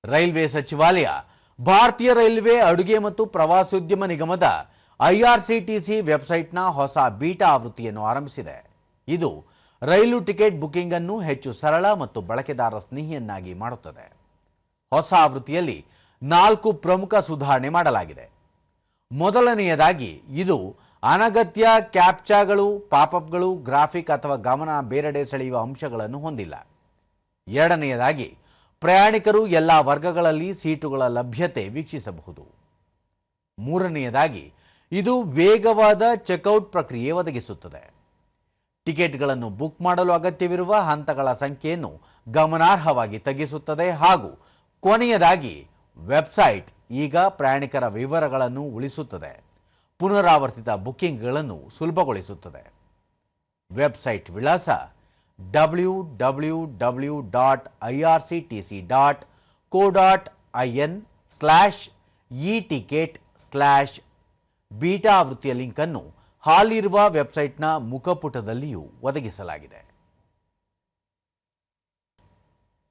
Railway ಸಚಿವಾಲಯ ಭಾರತೀಯ railway ಅಡುಗೆ ಮತ್ತು ಪ್ರವಾಸೋದ್ಯಮ ನಿಗಮದ ಐಆರ್ಸಿಟಿಸಿ ವೆಬ್ಸೈಟ್ನ ಹೊಸ ಬೀಟಾ ಆವೃತ್ತಿಯನ್ನು ಆರಂಭಿಸಿದೆ. ಇದು ರೈಲು ಟಿಕೆಟ್ ಬುಕಿಂಗ್ ಅನ್ನು ಹೆಚ್ಚು ಸರಳ ಮತ್ತು ಬಳಕೆದಾರ ಸ್ನೇಹಿಯನ್ನಾಗಿ ಮಾಡುತ್ತದೆ. ಹೊಸ ಆವೃತ್ತಿಯಲ್ಲಿ 4 ಪ್ರಮುಖ ಸುಧಾರಣೆ ಮಾಡಲಾಗಿದೆ. ಮೊದಲನೆಯದಾಗಿ ಇದು ಅನಗತ್ಯ ಕ್ಯಾಪ್ಚಾಗಳು, ಪಾಪ್ಅಪ್ಗಳು, ಗ್ರಾಫಿಕ್ ಅಥವಾ ಗಮನ ಬೇರೆಡೆ ಸೆಳೆಯುವ ಅಂಶಗಳನ್ನು ಹೊಂದಿಲ್ಲ. ಎರಡನೆಯದಾಗಿ ಪ್ರಯಾಣಿಕರು ಎಲ್ಲ ವರ್ಗಗಳಲ್ಲಿ ಸೀಟುಗಳ ಲಭ್ಯತೆ ವೀಕ್ಷಿಸಬಹುದು. ಮೂರನೆಯದಾಗಿ ಇದು ವೇಗವಾದ ಚೆಕ್ಔಟ್ ಪ್ರಕ್ರಿಯೆ ಒದಗಿಸುತ್ತದೆ. ಟಿಕೆಟ್ಗಳನ್ನು ಬುಕ್ ಮಾಡಲು ಅಗತ್ಯವಿರುವ ಹಂತಗಳ ಸಂಖ್ಯೆಯನ್ನು ಗಮನಾರ್ಹವಾಗಿ ತಗ್ಗಿಸುತ್ತದೆ. ಹಾಗೂ ಕೊನೆಯದಾಗಿ ವೆಬ್ಸೈಟ್ ಈಗ ಪ್ರಯಾಣಿಕರ ವಿವರಗಳನ್ನು ಉಳಿಸುತ್ತದೆ, ಪುನರಾವರ್ತಿತ ಬುಕಿಂಗ್ಗಳನ್ನು ಸುಲಭಗೊಳಿಸುತ್ತದೆ. ವೆಬ್ಸೈಟ್ ವಿಳಾಸ www.irctc.co.in/e-ticket/ಬೀಟಾ ಆವೃತ್ತಿಯ ಲಿಂಕ್ ಅನ್ನು ಹಾಲಿರುವ ವೆಬ್ಸೈಟ್ನ ಮುಖಪುಟದಲ್ಲಿಯೂ ಒದಗಿಸಲಾಗಿದೆ.